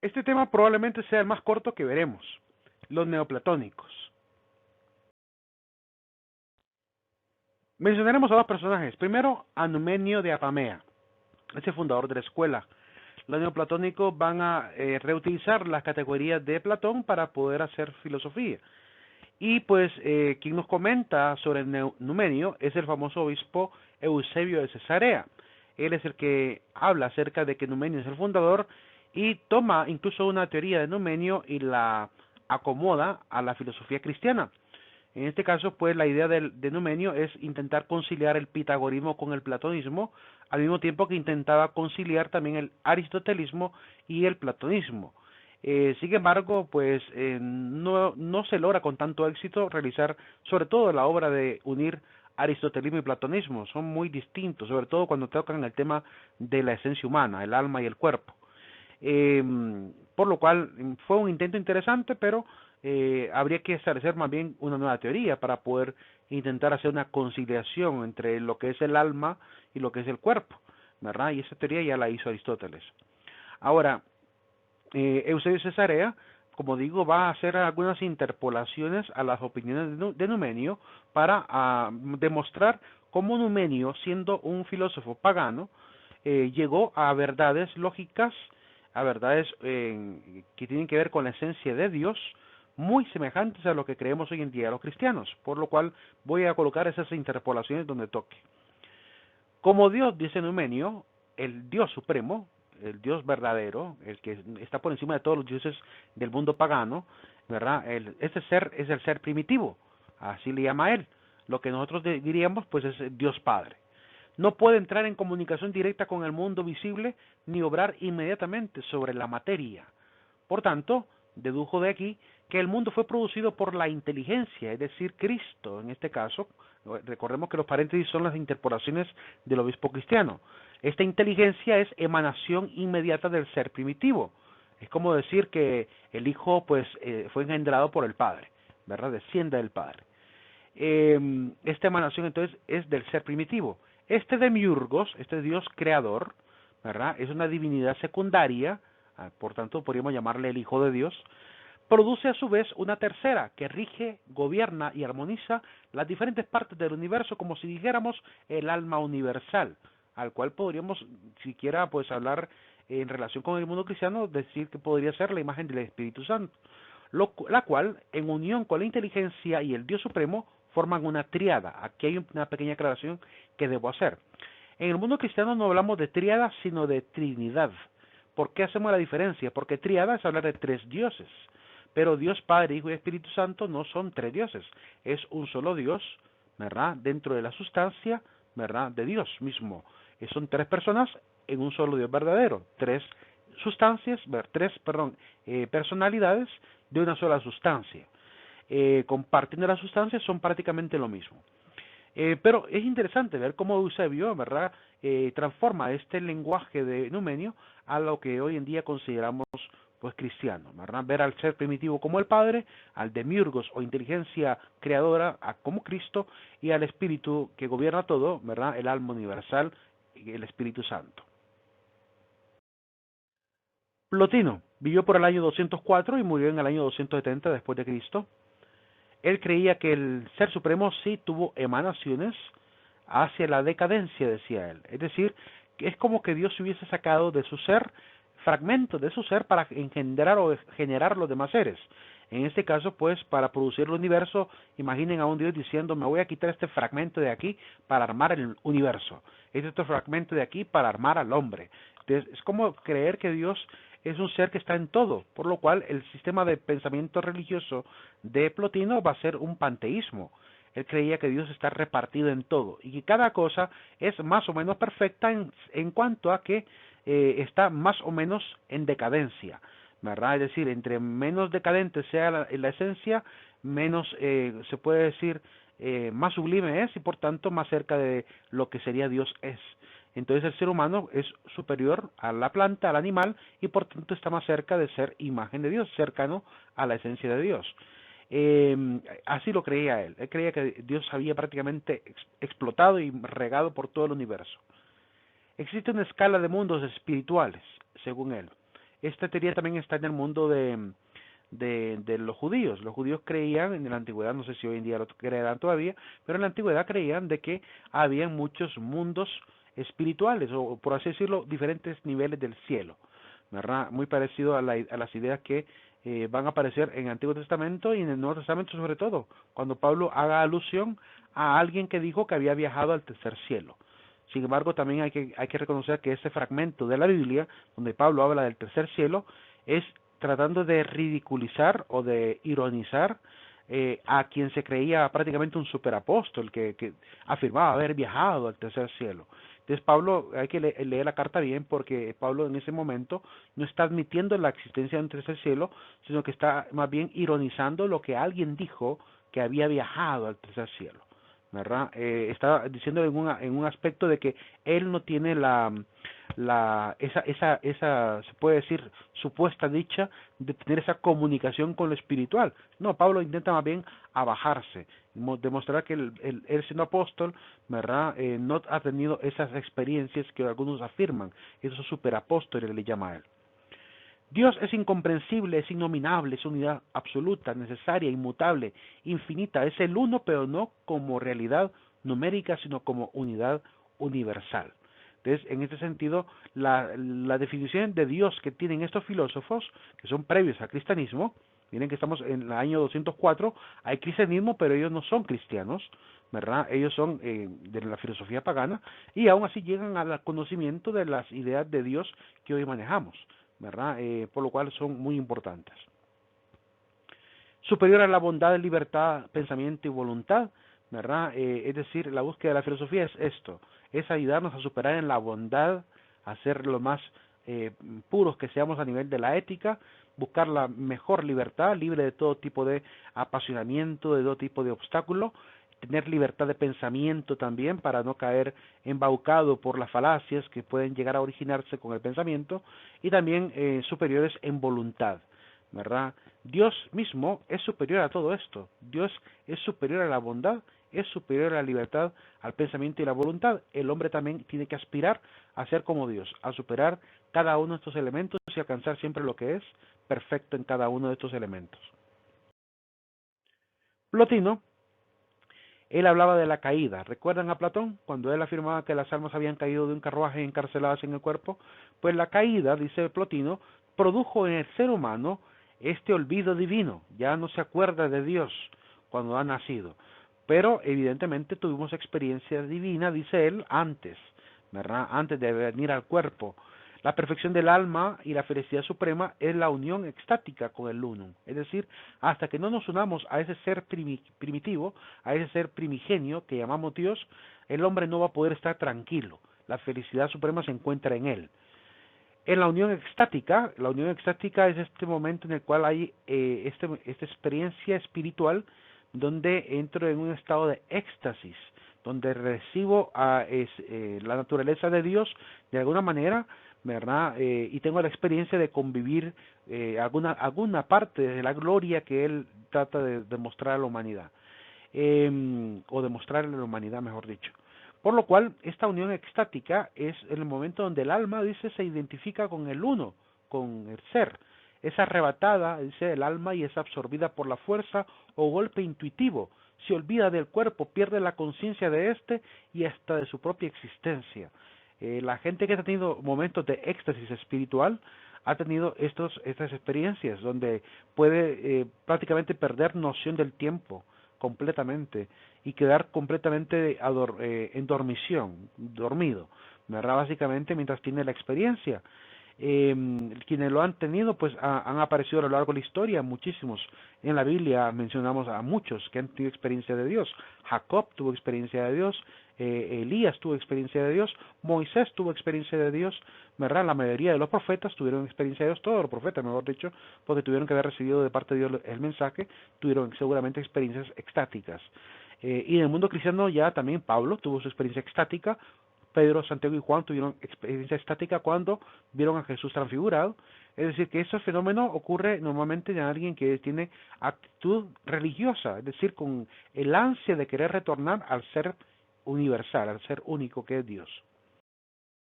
Este tema probablemente sea el más corto que veremos, los neoplatónicos. Mencionaremos a dos personajes. Primero, a Numenio de Apamea, ese fundador de la escuela. Los neoplatónicos van a reutilizar las categorías de Platón para poder hacer filosofía. Y pues quien nos comenta sobre Numenio es el famoso obispo Eusebio de Cesarea. Él es el que habla acerca de que Numenio es el fundador y toma incluso una teoría de Numenio y la acomoda a la filosofía cristiana. En este caso, pues la idea de Numenio es intentar conciliar el pitagorismo con el platonismo, al mismo tiempo que intentaba conciliar también el aristotelismo y el platonismo. Sin embargo, pues no se logra con tanto éxito realizar sobre todo la obra de unir aristotelismo y platonismo. Son muy distintos, sobre todo cuando tocan el tema de la esencia humana, el alma y el cuerpo. Eh, por lo cual fue un intento interesante, pero habría que establecer más bien una nueva teoría para poder intentar hacer una conciliación entre lo que es el alma y lo que es el cuerpo, ¿verdad? Y esa teoría ya la hizo Aristóteles. Ahora, Eusebio Cesarea, como digo, va a hacer algunas interpolaciones a las opiniones de Numenio para demostrar cómo Numenio, siendo un filósofo pagano, llegó a verdades lógicas, a verdades que tienen que ver con la esencia de Dios, muy semejantes a lo que creemos hoy en día los cristianos, por lo cual voy a colocar esas interpolaciones donde toque. Como Dios, dice Numenio, el Dios supremo, el Dios verdadero, el que está por encima de todos los dioses del mundo pagano, ¿verdad? Ese ser es el ser primitivo, así le llama a él. Lo que nosotros diríamos, pues, es Dios Padre. No puede entrar en comunicación directa con el mundo visible ni obrar inmediatamente sobre la materia. Por tanto, dedujo de aquí que el mundo fue producido por la inteligencia, es decir, Cristo, en este caso. Recordemos que los paréntesis son las interpolaciones del obispo cristiano. Esta inteligencia es emanación inmediata del ser primitivo. Es como decir que el Hijo pues fue engendrado por el Padre, ¿verdad? Desciende del Padre. Esta emanación entonces es del ser primitivo. Este demiurgos, este Dios creador, ¿verdad? Es una divinidad secundaria, por tanto podríamos llamarle el Hijo de Dios, produce a su vez una tercera que rige, gobierna y armoniza las diferentes partes del universo como si dijéramos el alma universal, al cual podríamos siquiera pues hablar en relación con el mundo cristiano, decir que podría ser la imagen del Espíritu Santo, la cual en unión con la inteligencia y el Dios Supremo forman una tríada. Aquí hay una pequeña aclaración que debo hacer. En el mundo cristiano no hablamos de tríada, sino de trinidad. ¿Por qué hacemos la diferencia? Porque tríada es hablar de tres dioses, pero Dios Padre, Hijo y Espíritu Santo no son tres dioses, es un solo Dios, ¿verdad? Dentro de la sustancia, ¿verdad? De Dios mismo. Son tres personas en un solo Dios verdadero, tres sustancias, personalidades de una sola sustancia. Compartiendo la sustancia son prácticamente lo mismo. Pero es interesante ver cómo Eusebio, ¿verdad?, transforma este lenguaje de Numenio a lo que hoy en día consideramos pues cristiano, ¿verdad? Ver al ser primitivo como el Padre, al demiurgos o inteligencia creadora como Cristo y al Espíritu que gobierna todo, ¿verdad?, el alma universal y el Espíritu Santo. Plotino vivió por el año 204 y murió en el año 270 después de Cristo. Él creía que el Ser Supremo sí tuvo emanaciones hacia la decadencia, decía él. Es decir, que es como que Dios se hubiese sacado de su ser fragmentos de su ser para engendrar o generar los demás seres. En este caso, pues, para producir el universo, imaginen a un Dios diciendo, me voy a quitar este fragmento de aquí para armar el universo, este otro fragmento de aquí para armar al hombre. Entonces, es como creer que Dios es un ser que está en todo, por lo cual el sistema de pensamiento religioso de Plotino va a ser un panteísmo. Él creía que Dios está repartido en todo y que cada cosa es más o menos perfecta en cuanto a que está más o menos en decadencia, ¿verdad? Es decir, entre menos decadente sea la esencia, menos se puede decir más sublime es y por tanto más cerca de lo que sería Dios es. Entonces el ser humano es superior a la planta, al animal, y por tanto está más cerca de ser imagen de Dios, cercano a la esencia de Dios. Así lo creía él. Él creía que Dios había prácticamente explotado y regado por todo el universo. Existe una escala de mundos espirituales, según él. esta teoría también está en el mundo de los judíos. Los judíos creían en la antigüedad, no sé si hoy en día lo creerán todavía, pero en la antigüedad creían de que había muchos mundos espirituales, o por así decirlo, diferentes niveles del cielo, ¿verdad? Muy parecido a las ideas que van a aparecer en el Antiguo Testamento y en el Nuevo Testamento sobre todo, cuando Pablo haga alusión a alguien que dijo que había viajado al tercer cielo. Sin embargo, también hay que reconocer que ese fragmento de la Biblia, donde Pablo habla del tercer cielo, es tratando de ridiculizar o de ironizar a quien se creía prácticamente un superapóstol que afirmaba haber viajado al tercer cielo. Entonces Pablo, hay que leer la carta bien, porque Pablo en ese momento no está admitiendo la existencia de un tercer cielo, sino que está más bien ironizando lo que alguien dijo que había viajado al tercer cielo, ¿verdad? Está diciendo en un aspecto de que él no tiene esa, se puede decir, supuesta dicha de tener esa comunicación con lo espiritual. No, Pablo intenta más bien abajarse, demostrar que él siendo apóstol, ¿verdad? No ha tenido esas experiencias que algunos afirman, esos superapóstoles le llama a él. Dios es incomprensible, es innominable, es unidad absoluta, necesaria, inmutable, infinita. Es el uno, pero no como realidad numérica, sino como unidad universal. Entonces, en este sentido, la definición de Dios que tienen estos filósofos, que son previos al cristianismo, miren que estamos en el año 204, hay cristianismo, pero ellos no son cristianos, ¿verdad? Ellos son de la filosofía pagana, y aún así llegan al conocimiento de las ideas de Dios que hoy manejamos, ¿verdad? Por lo cual son muy importantes. Superior a la bondad, libertad, pensamiento y voluntad, ¿verdad? Es decir, la búsqueda de la filosofía es esto, es ayudarnos a superar en la bondad, a ser lo más puros que seamos a nivel de la ética, buscar la mejor libertad, libre de todo tipo de apasionamiento, de todo tipo de obstáculo, tener libertad de pensamiento también para no caer embaucado por las falacias que pueden llegar a originarse con el pensamiento, y también superiores en voluntad, ¿verdad? Dios mismo es superior a todo esto. Dios es superior a la bondad, es superior a la libertad, al pensamiento y la voluntad. El hombre también tiene que aspirar a ser como Dios, a superar cada uno de estos elementos y alcanzar siempre lo que es perfecto en cada uno de estos elementos. Plotino, él hablaba de la caída. ¿Recuerdan a Platón? Cuando él afirmaba que las almas habían caído de un carruaje encarceladas en el cuerpo. Pues la caída, dice Plotino, produjo en el ser humano este olvido divino. Ya no se acuerda de Dios cuando ha nacido. Pero evidentemente tuvimos experiencia divina, dice él, antes, ¿verdad? Antes de venir al cuerpo. La perfección del alma y la felicidad suprema es la unión extática con el uno. Es decir, hasta que no nos unamos a ese ser primitivo, a ese ser primigenio que llamamos Dios, el hombre no va a poder estar tranquilo. La felicidad suprema se encuentra en él. En la unión extática es este momento en el cual hay esta experiencia espiritual donde entro en un estado de éxtasis, donde recibo la naturaleza de Dios de alguna manera, ¿verdad? Y tengo la experiencia de convivir alguna parte de la gloria que Él trata de demostrar a la humanidad, o demostrarle a la humanidad, mejor dicho. Por lo cual, esta unión extática es el momento donde el alma, dice, se identifica con el uno, con el ser. Es arrebatada, dice, el alma y es absorbida por la fuerza o golpe intuitivo. Se olvida del cuerpo, pierde la conciencia de éste y hasta de su propia existencia. La gente que ha tenido momentos de éxtasis espiritual ha tenido estas experiencias donde puede prácticamente perder noción del tiempo completamente y quedar completamente en dormición, dormido, ¿verdad? Básicamente mientras tiene la experiencia. Quienes lo han tenido pues han aparecido a lo largo de la historia muchísimos. En la Biblia mencionamos a muchos que han tenido experiencia de Dios. Jacob tuvo experiencia de Dios, Elías tuvo experiencia de Dios, Moisés tuvo experiencia de Dios, ¿verdad? La mayoría de los profetas tuvieron experiencia de Dios, todos los profetas mejor dicho, porque tuvieron que haber recibido de parte de Dios el mensaje, tuvieron seguramente experiencias extáticas. Y en el mundo cristiano ya también Pablo tuvo su experiencia extática, Pedro, Santiago y Juan tuvieron experiencia estática cuando vieron a Jesús transfigurado. Es decir, que ese fenómeno ocurre normalmente en alguien que tiene actitud religiosa, es decir, con el ansia de querer retornar al ser universal, al ser único que es Dios.